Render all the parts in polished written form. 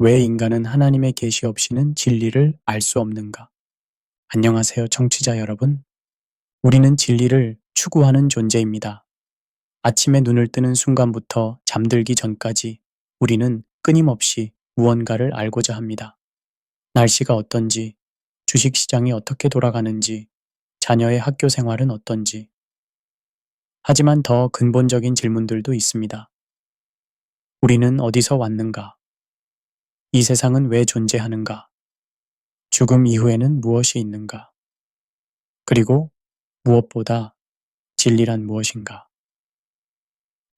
왜 인간은 하나님의 계시 없이는 진리를 알 수 없는가? 안녕하세요, 청취자 여러분. 우리는 진리를 추구하는 존재입니다. 아침에 눈을 뜨는 순간부터 잠들기 전까지 우리는 끊임없이 무언가를 알고자 합니다. 날씨가 어떤지, 주식시장이 어떻게 돌아가는지, 자녀의 학교 생활은 어떤지. 하지만 더 근본적인 질문들도 있습니다. 우리는 어디서 왔는가? 이 세상은 왜 존재하는가? 죽음 이후에는 무엇이 있는가? 그리고 무엇보다 진리란 무엇인가?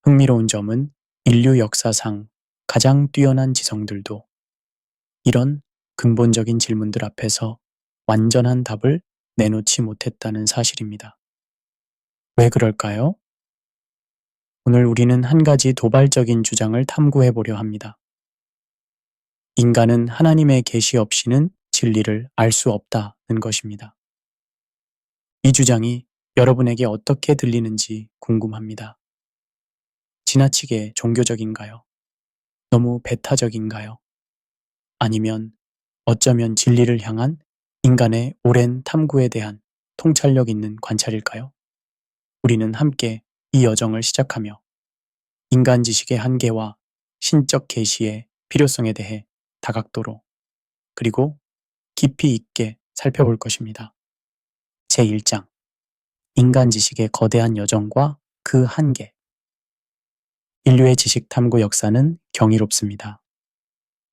흥미로운 점은 인류 역사상 가장 뛰어난 지성들도 이런 근본적인 질문들 앞에서 완전한 답을 내놓지 못했다는 사실입니다. 왜 그럴까요? 오늘 우리는 한 가지 도발적인 주장을 탐구해 보려 합니다. 인간은 하나님의 계시 없이는 진리를 알 수 없다는 것입니다. 이 주장이 여러분에게 어떻게 들리는지 궁금합니다. 지나치게 종교적인가요? 너무 배타적인가요? 아니면 어쩌면 진리를 향한 인간의 오랜 탐구에 대한 통찰력 있는 관찰일까요? 우리는 함께 이 여정을 시작하며 인간 지식의 한계와 신적 계시의 필요성에 대해 다각도로 그리고 깊이 있게 살펴볼 것입니다. 제1장 인간 지식의 거대한 여정과 그 한계. 인류의 지식 탐구 역사는 경이롭습니다.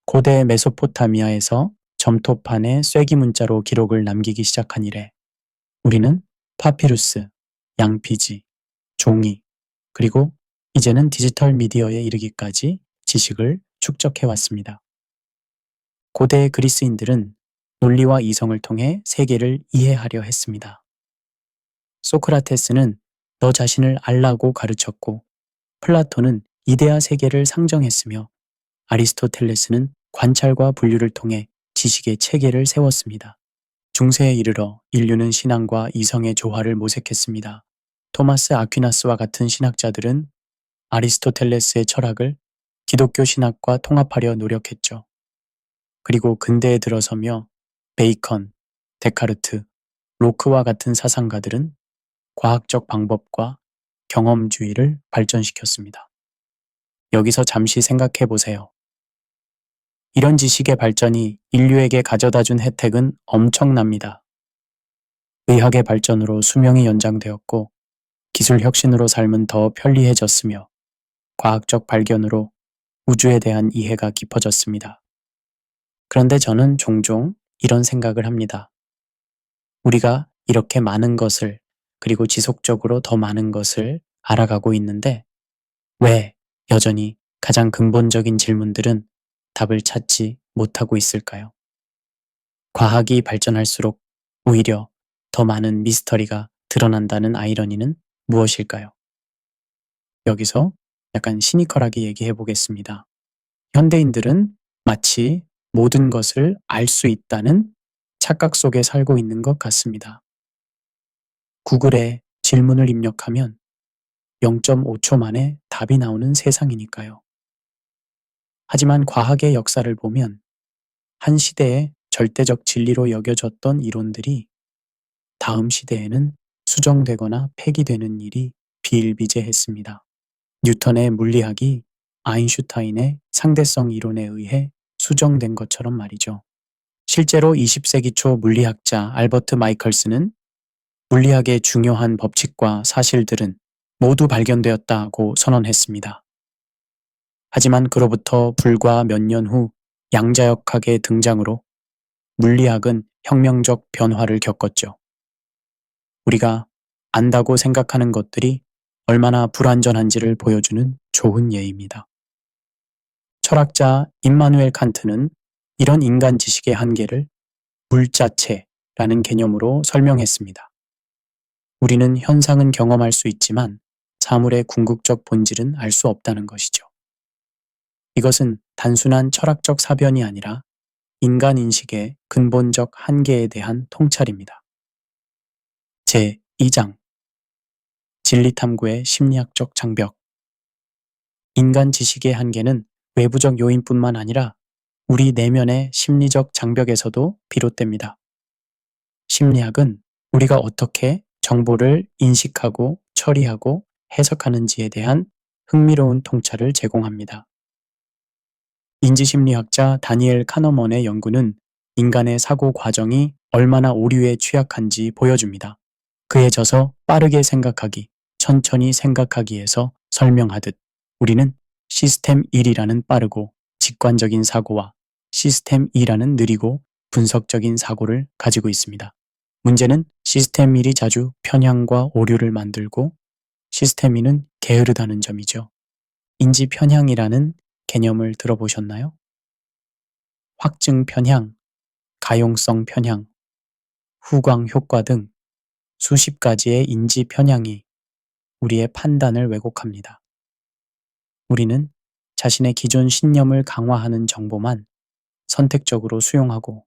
고대 메소포타미아에서 점토판에 쐐기 문자로 기록을 남기기 시작한 이래 우리는 파피루스, 양피지, 종이, 그리고 이제는 디지털 미디어에 이르기까지 지식을 축적해 왔습니다. 고대 그리스인들은 논리와 이성을 통해 세계를 이해하려 했습니다. 소크라테스는 너 자신을 알라고 가르쳤고 플라톤은 이데아 세계를 상정했으며 아리스토텔레스는 관찰과 분류를 통해 지식의 체계를 세웠습니다. 중세에 이르러 인류는 신앙과 이성의 조화를 모색했습니다. 토마스 아퀴나스와 같은 신학자들은 아리스토텔레스의 철학을 기독교 신학과 통합하려 노력했죠. 그리고 근대에 들어서며 베이컨, 데카르트, 로크와 같은 사상가들은 과학적 방법과 경험주의를 발전시켰습니다. 여기서 잠시 생각해 보세요. 이런 지식의 발전이 인류에게 가져다 준 혜택은 엄청납니다. 의학의 발전으로 수명이 연장되었고 기술 혁신으로 삶은 더 편리해졌으며 과학적 발견으로 우주에 대한 이해가 깊어졌습니다. 그런데 저는 종종 이런 생각을 합니다. 우리가 이렇게 많은 것을 그리고 지속적으로 더 많은 것을 알아가고 있는데 왜 여전히 가장 근본적인 질문들은 답을 찾지 못하고 있을까요? 과학이 발전할수록 오히려 더 많은 미스터리가 드러난다는 아이러니는 무엇일까요? 여기서 약간 시니컬하게 얘기해 보겠습니다. 현대인들은 마치 모든 것을 알 수 있다는 착각 속에 살고 있는 것 같습니다. 구글에 질문을 입력하면 0.5초 만에 답이 나오는 세상이니까요. 하지만 과학의 역사를 보면 한 시대에 절대적 진리로 여겨졌던 이론들이 다음 시대에는 수정되거나 폐기되는 일이 비일비재했습니다. 뉴턴의 물리학이 아인슈타인의 상대성 이론에 의해 수정된 것처럼 말이죠. 실제로 20세기 초 물리학자 알버트 마이컬스는 물리학의 중요한 법칙과 사실들은 모두 발견되었다고 선언했습니다. 하지만 그로부터 불과 몇 년 후 양자역학의 등장으로 물리학은 혁명적 변화를 겪었죠. 우리가 안다고 생각하는 것들이 얼마나 불완전한지를 보여주는 좋은 예입니다. 철학자 임마누엘 칸트는 이런 인간 지식의 한계를 물자체라는 개념으로 설명했습니다. 우리는 현상은 경험할 수 있지만 사물의 궁극적 본질은 알 수 없다는 것이죠. 이것은 단순한 철학적 사변이 아니라 인간 인식의 근본적 한계에 대한 통찰입니다. 제2장 진리탐구의 심리학적 장벽. 인간 지식의 한계는 외부적 요인뿐만 아니라 우리 내면의 심리적 장벽에서도 비롯됩니다. 심리학은 우리가 어떻게 정보를 인식하고 처리하고 해석하는지에 대한 흥미로운 통찰을 제공합니다. 인지심리학자 다니엘 카너먼의 연구는 인간의 사고 과정이 얼마나 오류에 취약한지 보여줍니다. 그에 져서 빠르게 생각하기, 천천히 생각하기에서 설명하듯 우리는 시스템 1이라는 빠르고 직관적인 사고와 시스템 2라는 느리고 분석적인 사고를 가지고 있습니다. 문제는 시스템 1이 자주 편향과 오류를 만들고 시스템 2는 게으르다는 점이죠. 인지 편향이라는 개념을 들어보셨나요? 확증 편향, 가용성 편향, 후광 효과 등 수십 가지의 인지 편향이 우리의 판단을 왜곡합니다. 우리는 자신의 기존 신념을 강화하는 정보만 선택적으로 수용하고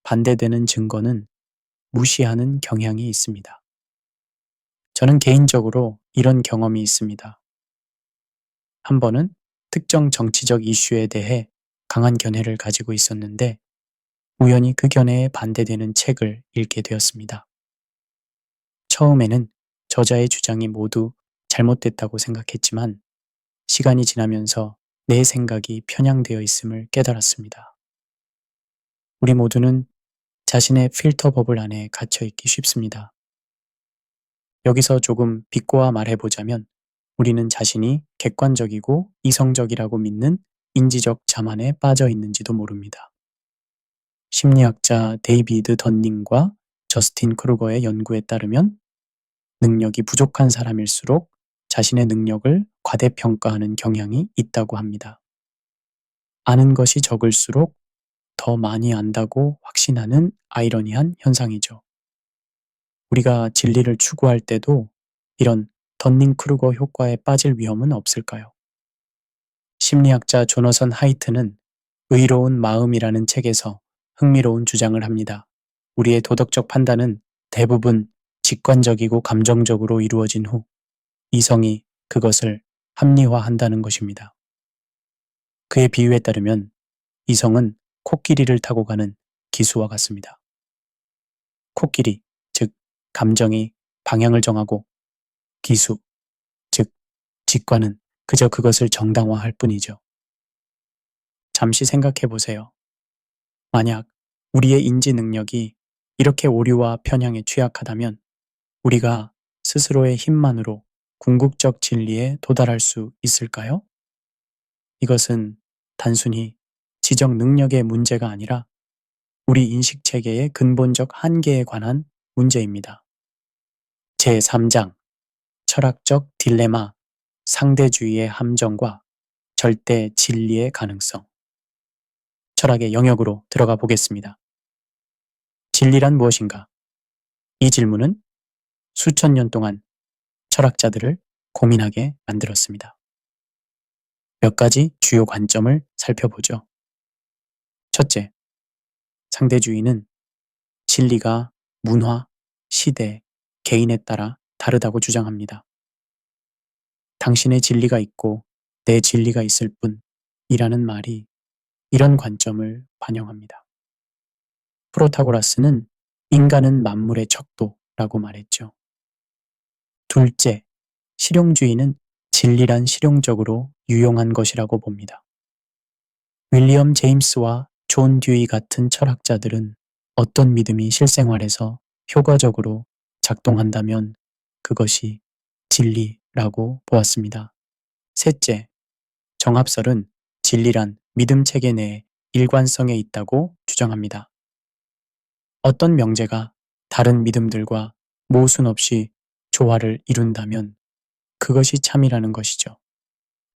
반대되는 증거는 무시하는 경향이 있습니다. 저는 개인적으로 이런 경험이 있습니다. 한 번은 특정 정치적 이슈에 대해 강한 견해를 가지고 있었는데 우연히 그 견해에 반대되는 책을 읽게 되었습니다. 처음에는 저자의 주장이 모두 잘못됐다고 생각했지만 시간이 지나면서 내 생각이 편향되어 있음을 깨달았습니다. 우리 모두는 자신의 필터 버블 안에 갇혀 있기 쉽습니다. 여기서 조금 비꼬아 말해보자면 우리는 자신이 객관적이고 이성적이라고 믿는 인지적 자만에 빠져 있는지도 모릅니다. 심리학자 데이비드 던닝과 저스틴 크루거의 연구에 따르면 능력이 부족한 사람일수록 자신의 능력을 과대평가하는 경향이 있다고 합니다. 아는 것이 적을수록 더 많이 안다고 확신하는 아이러니한 현상이죠. 우리가 진리를 추구할 때도 이런 던닝-크루거 효과에 빠질 위험은 없을까요? 심리학자 조너선 하이트는 의로운 마음이라는 책에서 흥미로운 주장을 합니다. 우리의 도덕적 판단은 대부분 직관적이고 감정적으로 이루어진 후 이성이 그것을 합리화한다는 것입니다. 그의 비유에 따르면 이성은 코끼리를 타고 가는 기수와 같습니다. 코끼리, 즉 감정이 방향을 정하고 기수, 즉 직관은 그저 그것을 정당화할 뿐이죠. 잠시 생각해 보세요. 만약 우리의 인지 능력이 이렇게 오류와 편향에 취약하다면 우리가 스스로의 힘만으로 궁극적 진리에 도달할 수 있을까요? 이것은 단순히 지적 능력의 문제가 아니라 우리 인식 체계의 근본적 한계에 관한 문제입니다. 제3장 철학적 딜레마, 상대주의의 함정과 절대 진리의 가능성. 철학의 영역으로 들어가 보겠습니다. 진리란 무엇인가? 이 질문은 수천 년 동안 철학자들을 고민하게 만들었습니다. 몇 가지 주요 관점을 살펴보죠. 첫째, 상대주의는 진리가 문화, 시대, 개인에 따라 다르다고 주장합니다. 당신의 진리가 있고 내 진리가 있을 뿐이라는 말이 이런 관점을 반영합니다. 프로타고라스는 인간은 만물의 척도라고 말했죠. 둘째, 실용주의는 진리란 실용적으로 유용한 것이라고 봅니다. 윌리엄 제임스와 존 듀이 같은 철학자들은 어떤 믿음이 실생활에서 효과적으로 작동한다면 그것이 진리라고 보았습니다. 셋째, 정합설은 진리란 믿음 체계 내에 일관성에 있다고 주장합니다. 어떤 명제가 다른 믿음들과 모순 없이 조화를 이룬다면 그것이 참이라는 것이죠.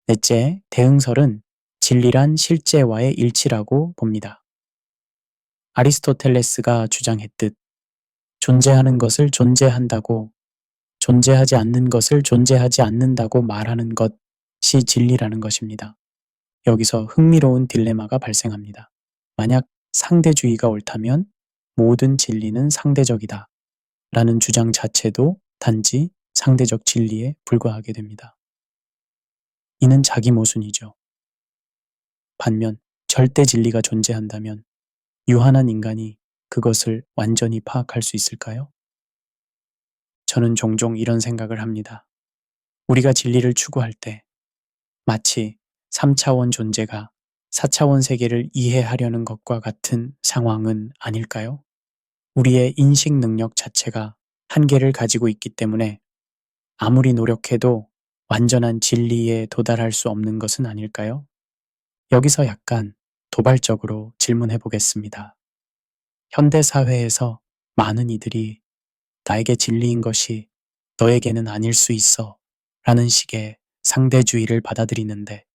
넷째, 대응설은 진리란 실제와의 일치라고 봅니다. 아리스토텔레스가 주장했듯 존재하는 것을 존재한다고 존재하지 않는 것을 존재하지 않는다고 말하는 것이 진리라는 것입니다. 여기서 흥미로운 딜레마가 발생합니다. 만약 상대주의가 옳다면 모든 진리는 상대적이다 라는 주장 자체도 단지 상대적 진리에 불과하게 됩니다. 이는 자기 모순이죠. 반면 절대 진리가 존재한다면 유한한 인간이 그것을 완전히 파악할 수 있을까요? 저는 종종 이런 생각을 합니다. 우리가 진리를 추구할 때 마치 3차원 존재가 4차원 세계를 이해하려는 것과 같은 상황은 아닐까요? 우리의 인식 능력 자체가 한계를 가지고 있기 때문에 아무리 노력해도 완전한 진리에 도달할 수 없는 것은 아닐까요? 여기서 약간 도발적으로 질문해 보겠습니다. 현대 사회에서 많은 이들이 나에게 진리인 것이 너에게는 아닐 수 있어 라는 식의 상대주의를 받아들이는데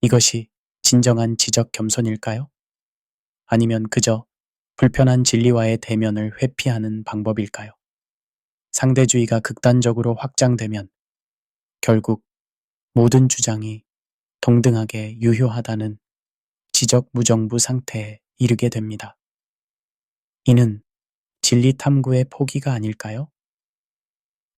이것이 진정한 지적 겸손일까요? 아니면 그저 불편한 진리와의 대면을 회피하는 방법일까요? 상대주의가 극단적으로 확장되면 결국 모든 주장이 동등하게 유효하다는 지적 무정부 상태에 이르게 됩니다. 이는 진리 탐구의 포기가 아닐까요?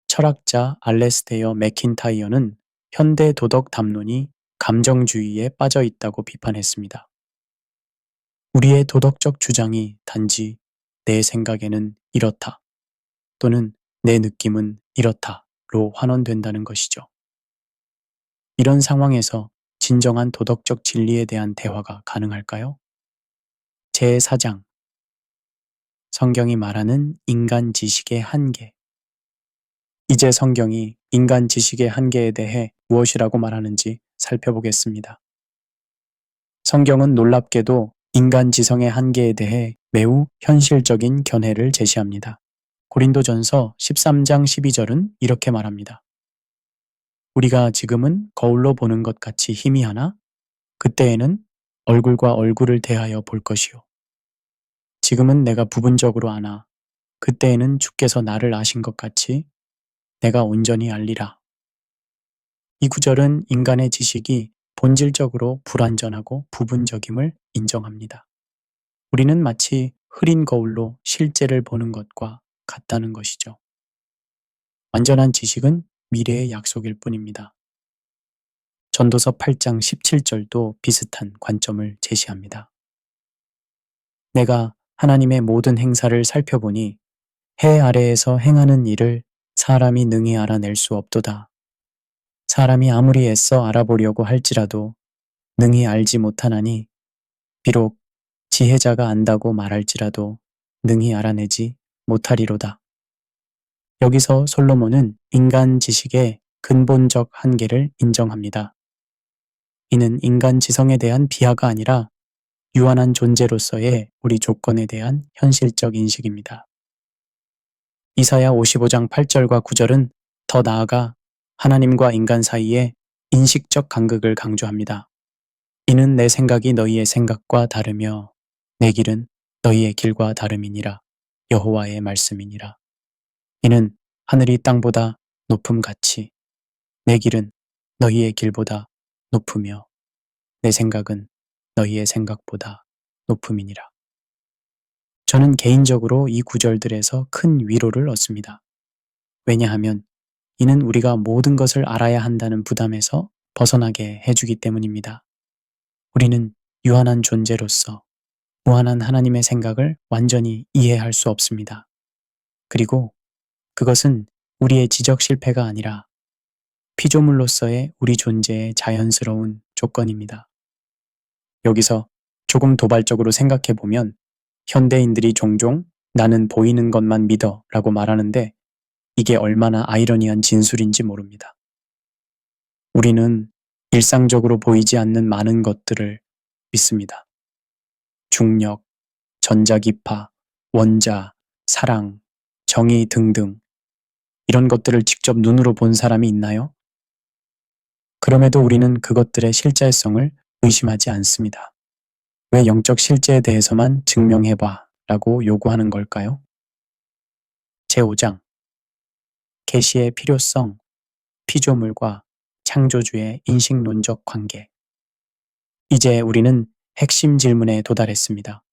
철학자 알레스테어 맥킨타이어는 현대 도덕 담론이 감정주의에 빠져 있다고 비판했습니다. 우리의 도덕적 주장이 단지 내 생각에는 이렇다 또는 내 느낌은 이렇다로 환원된다는 것이죠. 이런 상황에서 진정한 도덕적 진리에 대한 대화가 가능할까요? 제4장 성경이 말하는 인간 지식의 한계. 이제 성경이 인간 지식의 한계에 대해 무엇이라고 말하는지 살펴보겠습니다. 성경은 놀랍게도 인간 지성의 한계에 대해 매우 현실적인 견해를 제시합니다. 고린도전서 13장 12절은 이렇게 말합니다. 우리가 지금은 거울로 보는 것 같이 희미하나 그때에는 얼굴과 얼굴을 대하여 볼 것이요. 지금은 내가 부분적으로 아나 그때에는 주께서 나를 아신 것 같이 내가 온전히 알리라. 이 구절은 인간의 지식이 본질적으로 불완전하고 부분적임을 인정합니다. 우리는 마치 흐린 거울로 실제를 보는 것과 같다는 것이죠. 완전한 지식은 미래의 약속일 뿐입니다. 전도서 8장 17절도 비슷한 관점을 제시합니다. 내가 하나님의 모든 행사를 살펴보니 해 아래에서 행하는 일을 사람이 능히 알아낼 수 없도다. 사람이 아무리 애써 알아보려고 할지라도 능히 알지 못하나니 비록 지혜자가 안다고 말할지라도 능히 알아내지 못하리로다. 여기서 솔로몬은 인간 지식의 근본적 한계를 인정합니다. 이는 인간 지성에 대한 비하가 아니라 유한한 존재로서의 우리 조건에 대한 현실적 인식입니다. 이사야 55장 8절과 9절은 더 나아가 하나님과 인간 사이의 인식적 간극을 강조합니다. 이는 내 생각이 너희의 생각과 다르며 내 길은 너희의 길과 다름이니라. 여호와의 말씀이니라. 이는 하늘이 땅보다 높음같이 내 길은 너희의 길보다 높으며 내 생각은 너희의 생각보다 높음이니라. 저는 개인적으로 이 구절들에서 큰 위로를 얻습니다. 왜냐하면 이는 우리가 모든 것을 알아야 한다는 부담에서 벗어나게 해주기 때문입니다. 우리는 유한한 존재로서 무한한 하나님의 생각을 완전히 이해할 수 없습니다. 그리고 그것은 우리의 지적 실패가 아니라 피조물로서의 우리 존재의 자연스러운 조건입니다. 여기서 조금 도발적으로 생각해 보면 현대인들이 종종 나는 보이는 것만 믿어 라고 말하는데 이게 얼마나 아이러니한 진술인지 모릅니다. 우리는 일상적으로 보이지 않는 많은 것들을 믿습니다. 중력, 전자기파, 원자, 사랑, 정의 등등 이런 것들을 직접 눈으로 본 사람이 있나요? 그럼에도 우리는 그것들의 실제성을 의심하지 않습니다. 왜 영적 실제에 대해서만 증명해봐 라고 요구하는 걸까요? 제5장 계시의 필요성, 피조물과 창조주의 인식론적 관계. 이제 우리는 핵심 질문에 도달했습니다.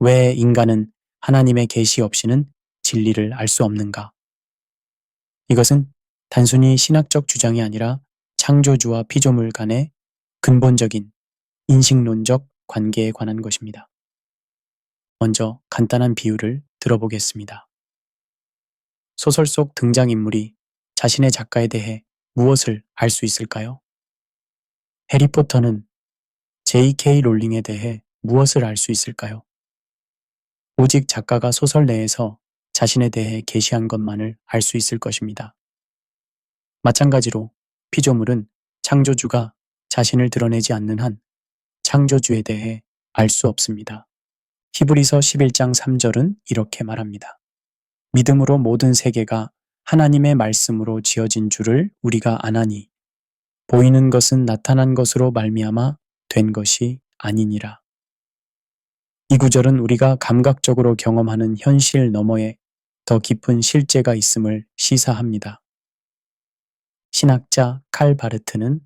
왜 인간은 하나님의 계시 없이는 진리를 알 수 없는가? 이것은 단순히 신학적 주장이 아니라 창조주와 피조물 간의 근본적인 인식론적 관계에 관한 것입니다. 먼저 간단한 비유를 들어보겠습니다. 소설 속 등장인물이 자신의 작가에 대해 무엇을 알 수 있을까요? 해리포터는 J.K. 롤링에 대해 무엇을 알 수 있을까요? 오직 작가가 소설 내에서 자신에 대해 게시한 것만을 알 수 있을 것입니다. 마찬가지로 피조물은 창조주가 자신을 드러내지 않는 한 창조주에 대해 알 수 없습니다. 히브리서 11장 3절은 이렇게 말합니다. 믿음으로 모든 세계가 하나님의 말씀으로 지어진 줄을 우리가 아나니 보이는 것은 나타난 것으로 말미암아 된 것이 아니니라. 이 구절은 우리가 감각적으로 경험하는 현실 너머에 더 깊은 실제가 있음을 시사합니다. 신학자 칼 바르트는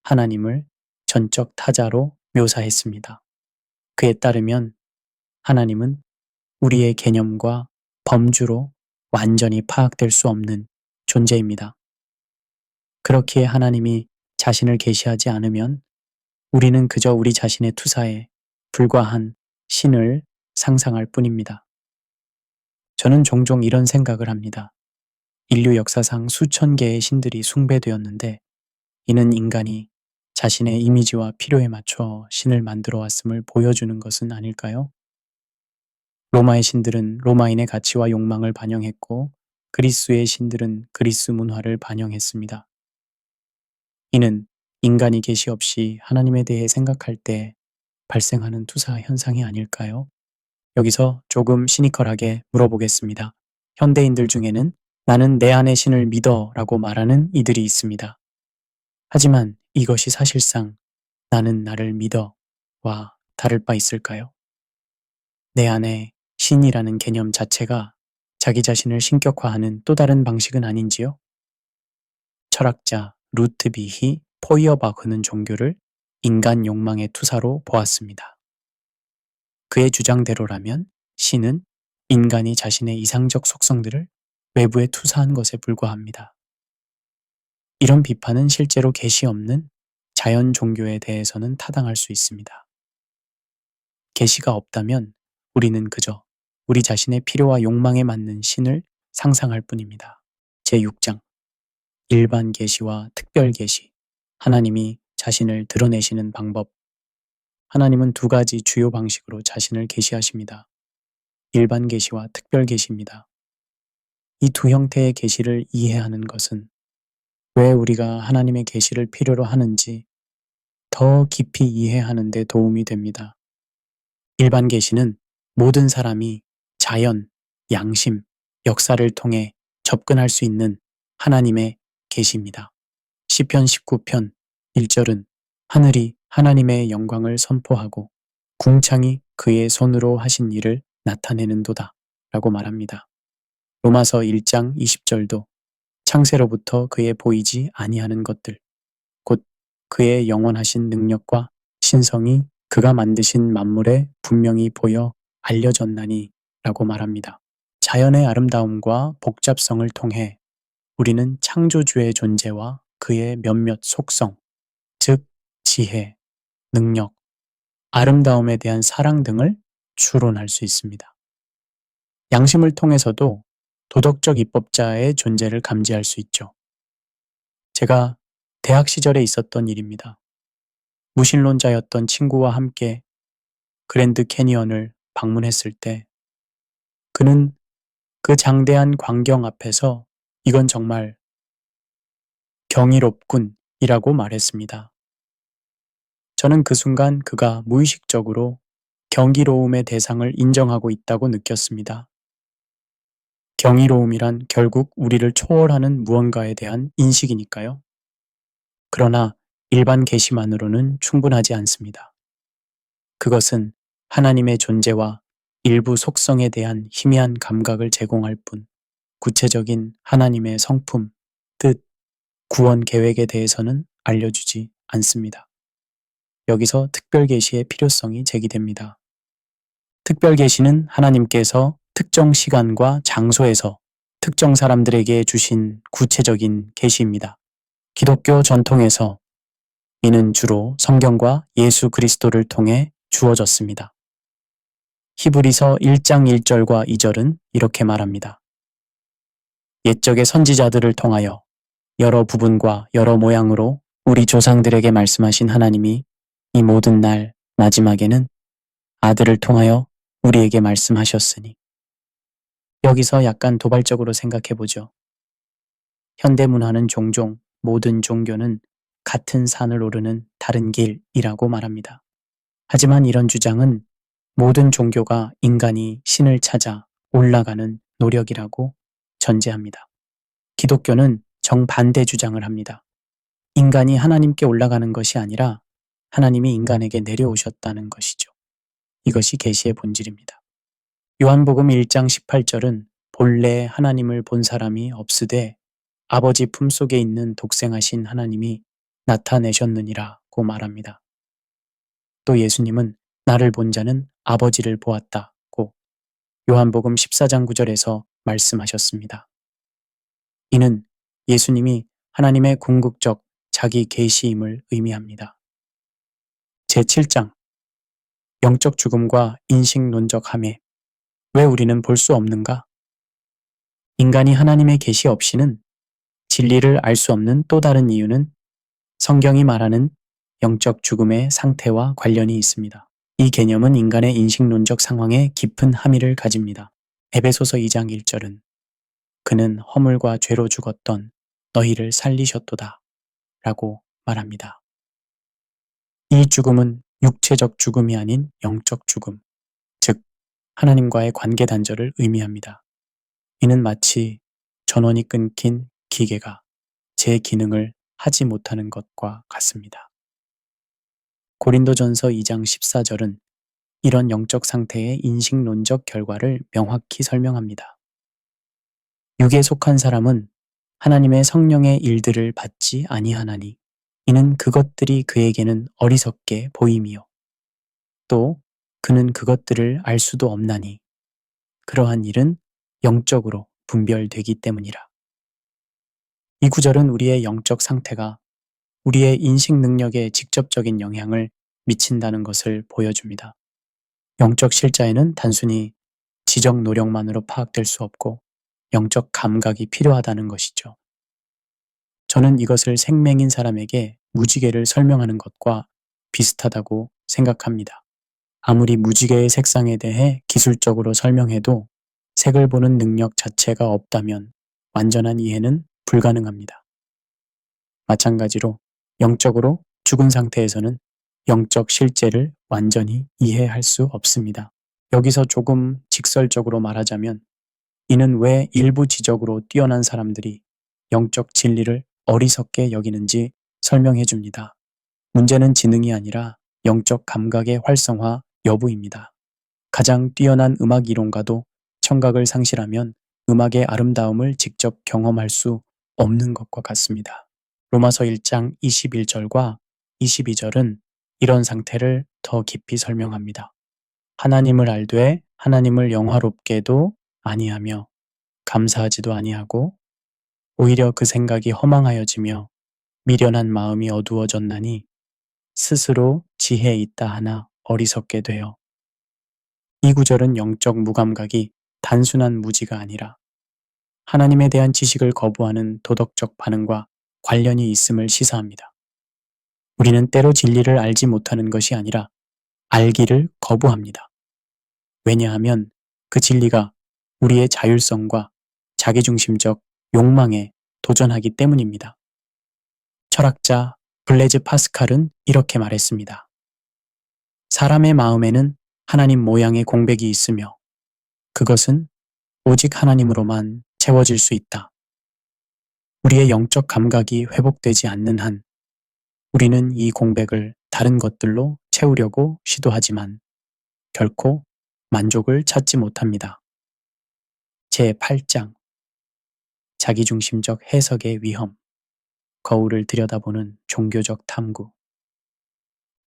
하나님을 전적 타자로 묘사했습니다. 그에 따르면 하나님은 우리의 개념과 범주로 완전히 파악될 수 없는 존재입니다. 그렇기에 하나님이 자신을 계시하지 않으면 우리는 그저 우리 자신의 투사에 불과한 신을 상상할 뿐입니다. 저는 종종 이런 생각을 합니다. 인류 역사상 수천 개의 신들이 숭배되었는데 이는 인간이 자신의 이미지와 필요에 맞춰 신을 만들어 왔음을 보여주는 것은 아닐까요? 로마의 신들은 로마인의 가치와 욕망을 반영했고 그리스의 신들은 그리스 문화를 반영했습니다. 이는 인간이 계시 없이 하나님에 대해 생각할 때 발생하는 투사 현상이 아닐까요? 여기서 조금 시니컬하게 물어보겠습니다. 현대인들 중에는 나는 내 안의 신을 믿어 라고 말하는 이들이 있습니다. 하지만 이것이 사실상 나는 나를 믿어와 다를 바 있을까요? 내 안에 신이라는 개념 자체가 자기 자신을 신격화하는 또 다른 방식은 아닌지요? 철학자 루트비히 포이어바흐는 종교를 인간 욕망의 투사로 보았습니다. 그의 주장대로라면 신은 인간이 자신의 이상적 속성들을 외부에 투사한 것에 불과합니다. 이런 비판은 실제로 계시 없는 자연 종교에 대해서는 타당할 수 있습니다. 계시가 없다면 우리는 그저 우리 자신의 필요와 욕망에 맞는 신을 상상할 뿐입니다. 제6장 일반 계시와 특별 계시 하나님이 자신을 드러내시는 방법 하나님은 두 가지 주요 방식으로 자신을 계시하십니다. 일반 계시와 특별 계시입니다. 이 두 형태의 계시를 이해하는 것은 왜 우리가 하나님의 계시를 필요로 하는지 더 깊이 이해하는 데 도움이 됩니다. 일반 계시는 모든 사람이 자연, 양심, 역사를 통해 접근할 수 있는 하나님의 계시입니다. 시편 19편 1절은 하늘이 하나님의 영광을 선포하고 궁창이 그의 손으로 하신 일을 나타내는도다 라고 말합니다. 로마서 1장 20절도 창세로부터 그의 보이지 아니하는 것들, 곧 그의 영원하신 능력과 신성이 그가 만드신 만물에 분명히 보여 알려졌나니 라고 말합니다. 자연의 아름다움과 복잡성을 통해 우리는 창조주의 존재와 그의 몇몇 속성, 즉 지혜, 능력, 아름다움에 대한 사랑 등을 추론할 수 있습니다. 양심을 통해서도 도덕적 입법자의 존재를 감지할 수 있죠. 제가 대학 시절에 있었던 일입니다. 무신론자였던 친구와 함께 그랜드 캐니언을 방문했을 때 그는 그 장대한 광경 앞에서 이건 정말 경이롭군이라고 말했습니다. 저는 그 순간 그가 무의식적으로 경이로움의 대상을 인정하고 있다고 느꼈습니다. 경이로움이란 결국 우리를 초월하는 무언가에 대한 인식이니까요. 그러나 일반 계시만으로는 충분하지 않습니다. 그것은 하나님의 존재와 일부 속성에 대한 희미한 감각을 제공할 뿐 구체적인 하나님의 성품, 뜻, 구원 계획에 대해서는 알려주지 않습니다. 여기서 특별 계시의 필요성이 제기됩니다. 특별 계시는 하나님께서 특정 시간과 장소에서 특정 사람들에게 주신 구체적인 계시입니다. 기독교 전통에서 이는 주로 성경과 예수 그리스도를 통해 주어졌습니다. 히브리서 1장 1절과 2절은 이렇게 말합니다. 옛적의 선지자들을 통하여 여러 부분과 여러 모양으로 우리 조상들에게 말씀하신 하나님이 이 모든 날 마지막에는 아들을 통하여 우리에게 말씀하셨으니. 여기서 약간 도발적으로 생각해 보죠. 현대문화는 종종 모든 종교는 같은 산을 오르는 다른 길이라고 말합니다. 하지만 이런 주장은 모든 종교가 인간이 신을 찾아 올라가는 노력이라고 전제합니다. 기독교는 정반대 주장을 합니다. 인간이 하나님께 올라가는 것이 아니라 하나님이 인간에게 내려오셨다는 것이죠. 이것이 계시의 본질입니다. 요한복음 1장 18절은 본래 하나님을 본 사람이 없으되 아버지 품속에 있는 독생하신 하나님이 나타내셨느니라고 말합니다. 또 예수님은 나를 본 자는 아버지를 보았다고 요한복음 14장 9절에서 말씀하셨습니다. 이는 예수님이 하나님의 궁극적 자기 계시임을 의미합니다. 제7장 영적 죽음과 인식론적 함해. 왜 우리는 볼 수 없는가? 인간이 하나님의 계시 없이는 진리를 알 수 없는 또 다른 이유는 성경이 말하는 영적 죽음의 상태와 관련이 있습니다. 이 개념은 인간의 인식론적 상황에 깊은 함의를 가집니다. 에베소서 2장 1절은 그는 허물과 죄로 죽었던 너희를 살리셨도다 라고 말합니다. 이 죽음은 육체적 죽음이 아닌 영적 죽음, 즉 하나님과의 관계 단절을 의미합니다. 이는 마치 전원이 끊긴 기계가 제 기능을 하지 못하는 것과 같습니다. 고린도전서 2장 14절은 이런 영적 상태의 인식론적 결과를 명확히 설명합니다. 육에 속한 사람은 하나님의 성령의 일들을 받지 아니하나니 이는 그것들이 그에게는 어리석게 보임이요 또 그는 그것들을 알 수도 없나니 그러한 일은 영적으로 분별되기 때문이라. 이 구절은 우리의 영적 상태가 우리의 인식 능력에 직접적인 영향을 미친다는 것을 보여줍니다. 영적 실자에는 단순히 지적 노력만으로 파악될 수 없고 영적 감각이 필요하다는 것이죠. 저는 이것을 생맹인 사람에게 무지개를 설명하는 것과 비슷하다고 생각합니다. 아무리 무지개의 색상에 대해 기술적으로 설명해도 색을 보는 능력 자체가 없다면 완전한 이해는 불가능합니다. 마찬가지로 영적으로 죽은 상태에서는 영적 실제를 완전히 이해할 수 없습니다. 여기서 조금 직설적으로 말하자면 이는 왜 일부 지적으로 뛰어난 사람들이 영적 진리를 어리석게 여기는지 설명해 줍니다. 문제는 지능이 아니라 영적 감각의 활성화 여부입니다. 가장 뛰어난 음악 이론가도 청각을 상실하면 음악의 아름다움을 직접 경험할 수 없는 것과 같습니다. 로마서 1장 21절과 22절은 이런 상태를 더 깊이 설명합니다. 하나님을 알되 하나님을 영화롭게도 아니하며 감사하지도 아니하고 오히려 그 생각이 허망하여지며 미련한 마음이 어두워졌나니 스스로 지혜 있다 하나 어리석게 되어. 이 구절은 영적 무감각이 단순한 무지가 아니라 하나님에 대한 지식을 거부하는 도덕적 반응과 관련이 있음을 시사합니다. 우리는 때로 진리를 알지 못하는 것이 아니라 알기를 거부합니다. 왜냐하면 그 진리가 우리의 자율성과 자기중심적 욕망에 도전하기 때문입니다. 철학자 블레즈 파스칼은 이렇게 말했습니다. 사람의 마음에는 하나님 모양의 공백이 있으며 그것은 오직 하나님으로만 채워질 수 있다. 우리의 영적 감각이 회복되지 않는 한 우리는 이 공백을 다른 것들로 채우려고 시도하지만 결코 만족을 찾지 못합니다. 제8장 자기중심적 해석의 위험, 거울을 들여다보는 종교적 탐구.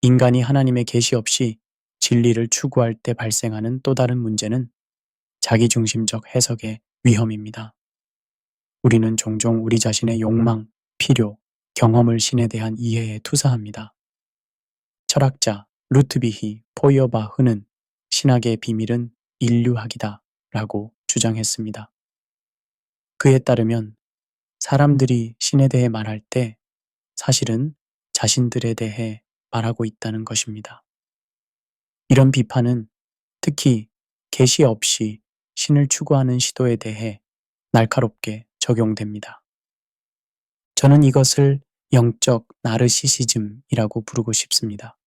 인간이 하나님의 계시 없이 진리를 추구할 때 발생하는 또 다른 문제는 자기중심적 해석의 위험입니다. 우리는 종종 우리 자신의 욕망, 필요, 경험을 신에 대한 이해에 투사합니다. 철학자 루트비히 포이어바흐는 신학의 비밀은 인류학이다 라고 주장했습니다. 그에 따르면 사람들이 신에 대해 말할 때 사실은 자신들에 대해 말하고 있다는 것입니다. 이런 비판은 특히 계시 없이 신을 추구하는 시도에 대해 날카롭게 적용됩니다. 저는 이것을 영적 나르시시즘이라고 부르고 싶습니다.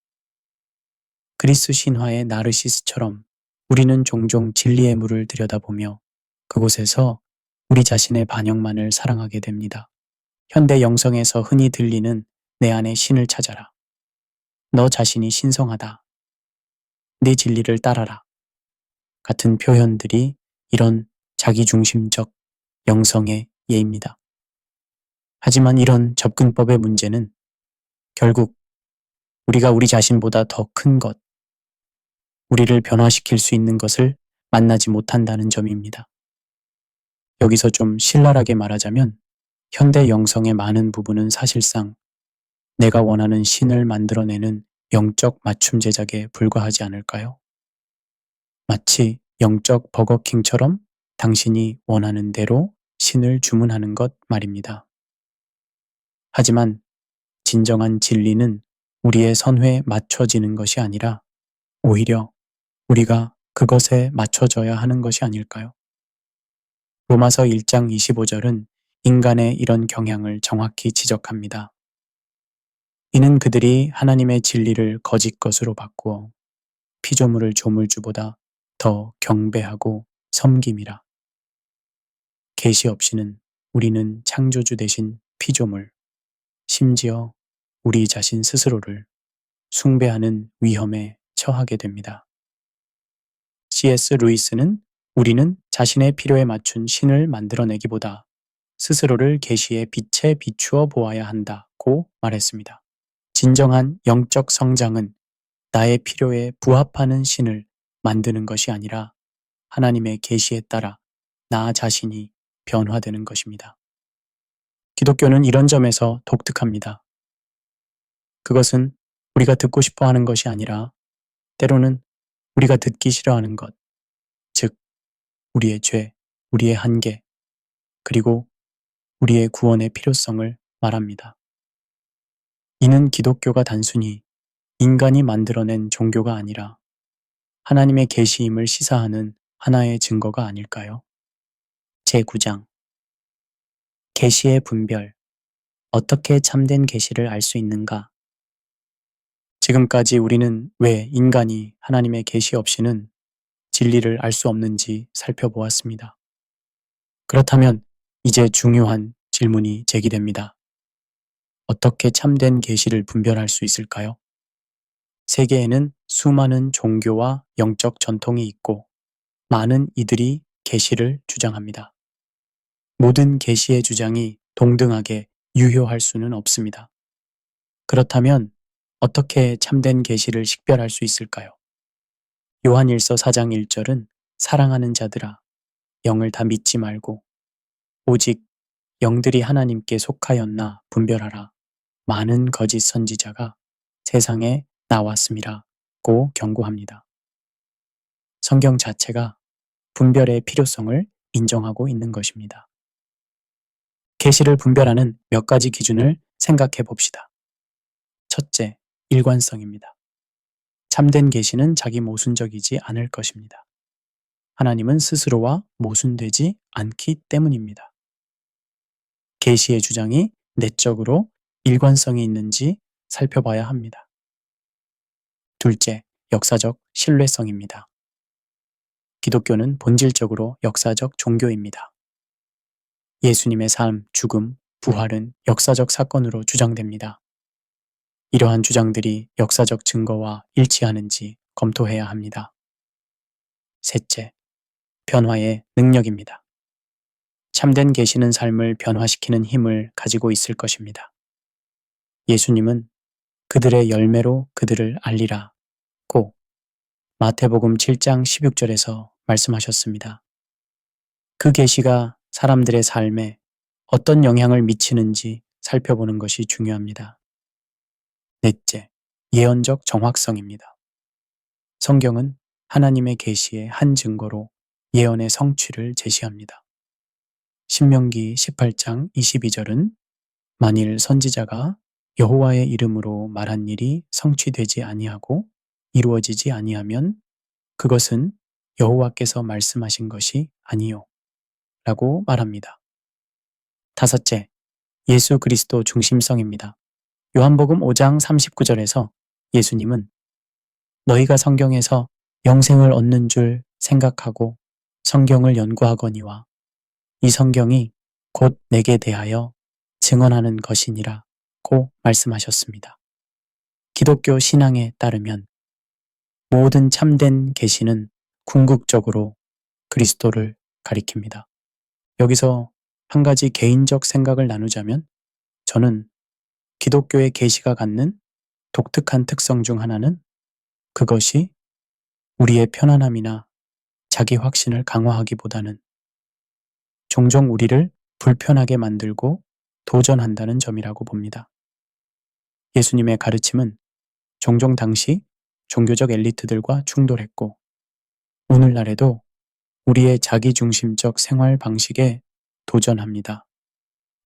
그리스 신화의 나르시스처럼 우리는 종종 진리의 물을 들여다보며 그곳에서 우리 자신의 반영만을 사랑하게 됩니다. 현대 영성에서 흔히 들리는 내 안의 신을 찾아라. 너 자신이 신성하다. 네 진리를 따라라. 같은 표현들이 이런 자기중심적 영성의 예입니다. 하지만 이런 접근법의 문제는 결국 우리가 우리 자신보다 더 큰 것, 우리를 변화시킬 수 있는 것을 만나지 못한다는 점입니다. 여기서 좀 신랄하게 말하자면 현대 영성의 많은 부분은 사실상 내가 원하는 신을 만들어내는 영적 맞춤 제작에 불과하지 않을까요? 마치 영적 버거킹처럼 당신이 원하는 대로 신을 주문하는 것 말입니다. 하지만 진정한 진리는 우리의 선회에 맞춰지는 것이 아니라 오히려 우리가 그것에 맞춰져야 하는 것이 아닐까요? 로마서 1장 25절은 인간의 이런 경향을 정확히 지적합니다. 이는 그들이 하나님의 진리를 거짓 것으로 바꾸어 피조물을 조물주보다 더 경배하고 섬김이라. 계시 없이는 우리는 창조주 대신 피조물, 심지어 우리 자신 스스로를 숭배하는 위험에 처하게 됩니다. C.S. 루이스는 우리는 자신의 필요에 맞춘 신을 만들어내기보다 스스로를 계시의 빛에 비추어 보아야 한다고 말했습니다. 진정한 영적 성장은 나의 필요에 부합하는 신을 만드는 것이 아니라 하나님의 계시에 따라 나 자신이 변화되는 것입니다. 기독교는 이런 점에서 독특합니다. 그것은 우리가 듣고 싶어 하는 것이 아니라 때로는 우리가 듣기 싫어하는 것, 즉 우리의 죄, 우리의 한계, 그리고 우리의 구원의 필요성을 말합니다. 이는 기독교가 단순히 인간이 만들어낸 종교가 아니라 하나님의 계시임을 시사하는 하나의 증거가 아닐까요? 제9장 계시의 분별. 어떻게 참된 계시를 알 수 있는가? 지금까지 우리는 왜 인간이 하나님의 계시 없이는 진리를 알 수 없는지 살펴보았습니다. 그렇다면 이제 중요한 질문이 제기됩니다. 어떻게 참된 계시를 분별할 수 있을까요? 세계에는 수많은 종교와 영적 전통이 있고 많은 이들이 계시를 주장합니다. 모든 계시의 주장이 동등하게 유효할 수는 없습니다. 그렇다면 어떻게 참된 계시를 식별할 수 있을까요? 요한일서 4장 1절은 사랑하는 자들아, 영을 다 믿지 말고 오직 영들이 하나님께 속하였나 분별하라. 많은 거짓 선지자가 세상에 나왔음이라고 경고합니다. 성경 자체가 분별의 필요성을 인정하고 있는 것입니다. 계시를 분별하는 몇 가지 기준을 생각해 봅시다. 첫째, 일관성입니다. 참된 계시는 자기 모순적이지 않을 것입니다. 하나님은 스스로와 모순되지 않기 때문입니다. 계시의 주장이 내적으로 일관성이 있는지 살펴봐야 합니다. 둘째, 역사적 신뢰성입니다. 기독교는 본질적으로 역사적 종교입니다. 예수님의 삶, 죽음, 부활은 역사적 사건으로 주장됩니다. 이러한 주장들이 역사적 증거와 일치하는지 검토해야 합니다. 셋째, 변화의 능력입니다. 참된 계시는 삶을 변화시키는 힘을 가지고 있을 것입니다. 예수님은 그들의 열매로 그들을 알리라고 마태복음 7장 16절에서 말씀하셨습니다. 그 계시가 사람들의 삶에 어떤 영향을 미치는지 살펴보는 것이 중요합니다. 넷째, 예언적 정확성입니다. 성경은 하나님의 계시의 한 증거로 예언의 성취를 제시합니다. 신명기 18장 22절은 만일 선지자가 여호와의 이름으로 말한 일이 성취되지 아니하고 이루어지지 아니하면 그것은 여호와께서 말씀하신 것이 아니요 라고 말합니다. 다섯째, 예수 그리스도 중심성입니다. 요한복음 5장 39절에서 예수님은 너희가 성경에서 영생을 얻는 줄 생각하고 성경을 연구하거니와 이 성경이 곧 내게 대하여 증언하는 것이니라고 말씀하셨습니다. 기독교 신앙에 따르면 모든 참된 계시는 궁극적으로 그리스도를 가리킵니다. 여기서 한 가지 개인적 생각을 나누자면 저는 기독교의 계시가 갖는 독특한 특성 중 하나는 그것이 우리의 편안함이나 자기 확신을 강화하기보다는 종종 우리를 불편하게 만들고 도전한다는 점이라고 봅니다. 예수님의 가르침은 종종 당시 종교적 엘리트들과 충돌했고 오늘날에도 우리의 자기중심적 생활 방식에 도전합니다.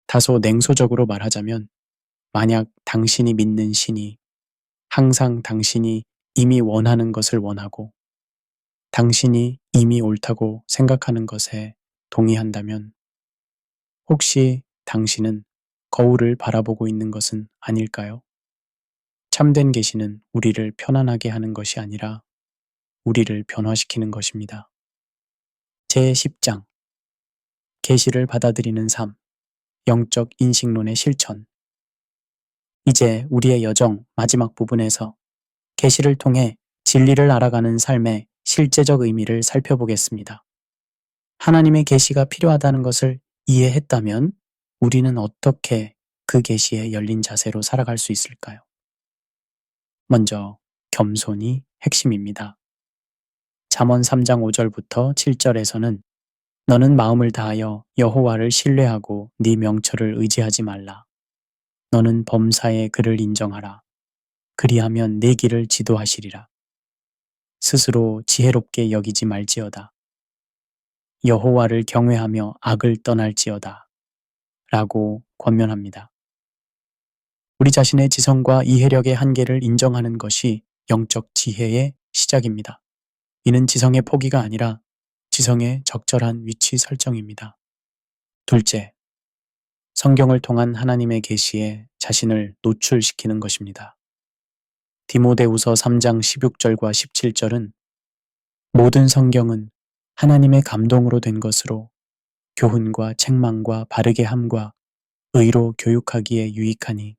다소 냉소적으로 말하자면 만약 당신이 믿는 신이 항상 당신이 이미 원하는 것을 원하고 당신이 이미 옳다고 생각하는 것에 동의한다면 혹시 당신은 거울을 바라보고 있는 것은 아닐까요? 참된 계시는 우리를 편안하게 하는 것이 아니라 우리를 변화시키는 것입니다. 제10장 계시를 받아들이는 삶, 영적 인식론의 실천. 이제 우리의 여정 마지막 부분에서 계시를 통해 진리를 알아가는 삶의 실제적 의미를 살펴보겠습니다. 하나님의 계시가 필요하다는 것을 이해했다면 우리는 어떻게 그 계시에 열린 자세로 살아갈 수 있을까요? 먼저 겸손이 핵심입니다. 잠언 3장 5절부터 7절에서는 너는 마음을 다하여 여호와를 신뢰하고 네 명철을 의지하지 말라. 너는 범사의 그를 인정하라. 그리하면 내 길을 지도하시리라. 스스로 지혜롭게 여기지 말지어다. 여호와를 경외하며 악을 떠날지어다. 라고 권면합니다. 우리 자신의 지성과 이해력의 한계를 인정하는 것이 영적 지혜의 시작입니다. 이는 지성의 포기가 아니라 지성의 적절한 위치 설정입니다. 둘째, 성경을 통한 하나님의 계시에 자신을 노출시키는 것입니다. 디모데후서 3장 16절과 17절은 모든 성경은 하나님의 감동으로 된 것으로 교훈과 책망과 바르게 함과 의로 교육하기에 유익하니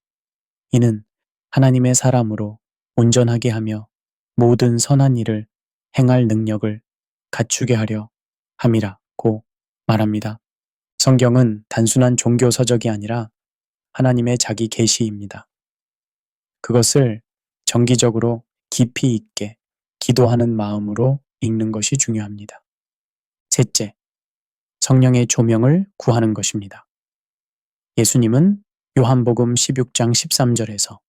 이는 하나님의 사람으로 온전하게 하며 모든 선한 일을 행할 능력을 갖추게 하려 함이라고 말합니다. 성경은 단순한 종교 서적이 아니라 하나님의 자기 계시입니다. 그것을 정기적으로 깊이 있게 기도하는 마음으로 읽는 것이 중요합니다. 셋째, 성령의 조명을 구하는 것입니다. 예수님은 요한복음 16장 13절에서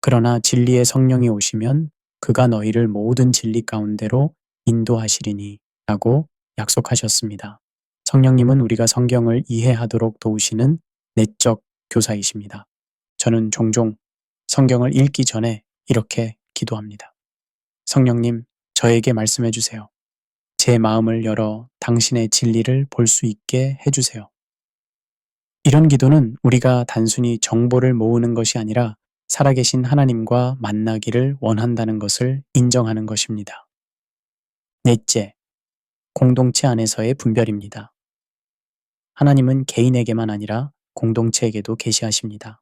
그러나 진리의 성령이 오시면 그가 너희를 모든 진리 가운데로 인도하시리니 라고 약속하셨습니다. 성령님은 우리가 성경을 이해하도록 도우시는 내적 교사이십니다. 저는 종종 성경을 읽기 전에 이렇게 기도합니다. 성령님, 저에게 말씀해 주세요. 제 마음을 열어 당신의 진리를 볼 수 있게 해주세요. 이런 기도는 우리가 단순히 정보를 모으는 것이 아니라 살아계신 하나님과 만나기를 원한다는 것을 인정하는 것입니다. 넷째, 공동체 안에서의 분별입니다. 하나님은 개인에게만 아니라 공동체에게도 계시하십니다.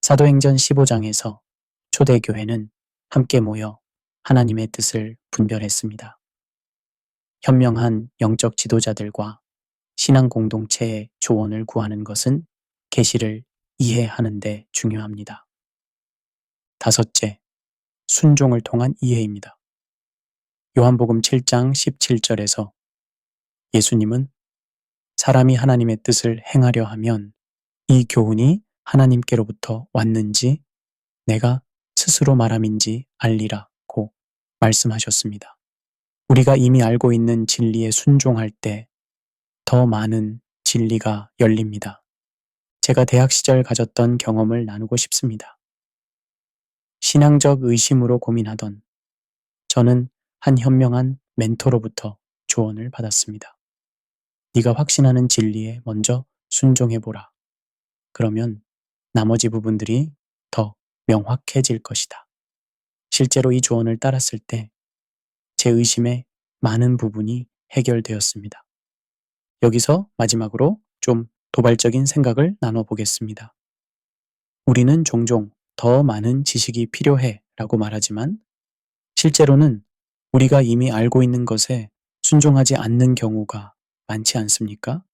사도행전 15장에서 초대교회는 함께 모여 하나님의 뜻을 분별했습니다. 현명한 영적 지도자들과 신앙 공동체의 조언을 구하는 것은 계시를 이해하는 데 중요합니다. 다섯째, 순종을 통한 이해입니다. 요한복음 7장 17절에서 예수님은 사람이 하나님의 뜻을 행하려 하면 이 교훈이 하나님께로부터 왔는지 내가 스스로 말함인지 알리라고 말씀하셨습니다. 우리가 이미 알고 있는 진리에 순종할 때 더 많은 진리가 열립니다. 제가 대학 시절 가졌던 경험을 나누고 싶습니다. 신앙적 의심으로 고민하던 저는 한 현명한 멘토로부터 조언을 받았습니다. 네가 확신하는 진리에 먼저 순종해보라. 그러면 나머지 부분들이 더 명확해질 것이다. 실제로 이 조언을 따랐을 때 제 의심의 많은 부분이 해결되었습니다. 여기서 마지막으로 좀 도발적인 생각을 나눠보겠습니다. 우리는 종종 더 많은 지식이 필요해 라고 말하지만 실제로는 우리가 이미 알고 있는 것에 순종하지 않는 경우가 많지 않습니까?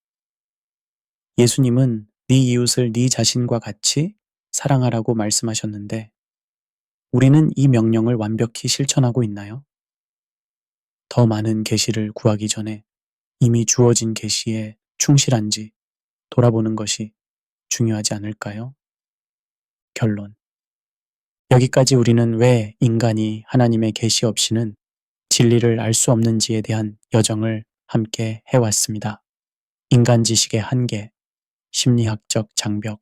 예수님은 네 이웃을 네 자신과 같이 사랑하라고 말씀하셨는데 우리는 이 명령을 완벽히 실천하고 있나요? 더 많은 계시를 구하기 전에 이미 주어진 계시에 충실한지 돌아보는 것이 중요하지 않을까요? 결론. 여기까지 우리는 왜 인간이 하나님의 계시 없이는 진리를 알 수 없는지에 대한 여정을 함께 해왔습니다. 인간 지식의 한계, 심리학적 장벽,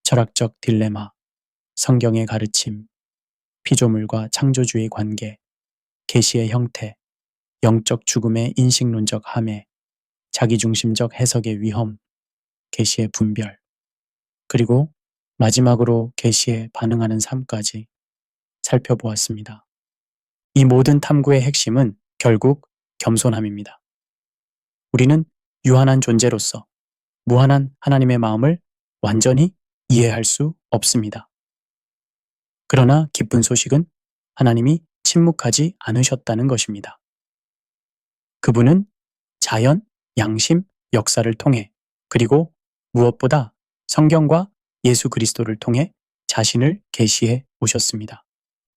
철학적 딜레마, 성경의 가르침, 피조물과 창조주의 관계, 계시의 형태, 영적 죽음의 인식론적 함해, 자기중심적 해석의 위험, 계시의 분별, 그리고 마지막으로 계시에 반응하는 삶까지 살펴보았습니다. 이 모든 탐구의 핵심은 결국 겸손함입니다. 우리는 유한한 존재로서 무한한 하나님의 마음을 완전히 이해할 수 없습니다. 그러나 기쁜 소식은 하나님이 침묵하지 않으셨다는 것입니다. 그분은 자연, 양심, 역사를 통해 그리고 무엇보다 성경과 예수 그리스도를 통해 자신을 계시해 오셨습니다.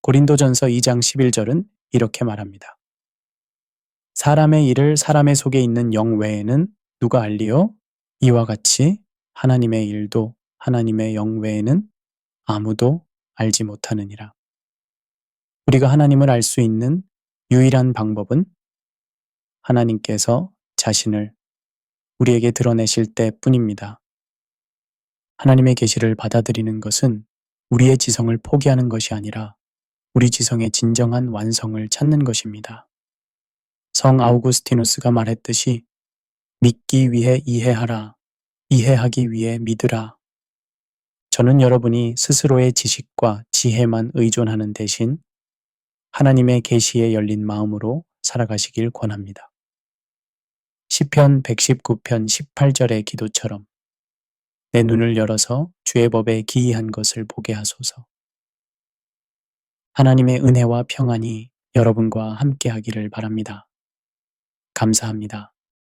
고린도전서 2장 11절은 이렇게 말합니다. 사람의 일을 사람의 속에 있는 영 외에는 누가 알리요? 이와 같이 하나님의 일도 하나님의 영 외에는 아무도 알지 못하느니라. 우리가 하나님을 알 수 있는 유일한 방법은 하나님께서 자신을 우리에게 드러내실 때뿐입니다. 하나님의 계시를 받아들이는 것은 우리의 지성을 포기하는 것이 아니라 우리 지성의 진정한 완성을 찾는 것입니다. 성 아우구스티누스가 말했듯이 믿기 위해 이해하라, 이해하기 위해 믿으라. 저는 여러분이 스스로의 지식과 지혜만 의존하는 대신 하나님의 계시에 열린 마음으로 살아가시길 권합니다. 시편 119편 18절의 기도처럼 내 눈을 열어서 주의 법에 기이한 것을 보게 하소서. 하나님의 은혜와 평안이 여러분과 함께 하기를 바랍니다. 감사합니다.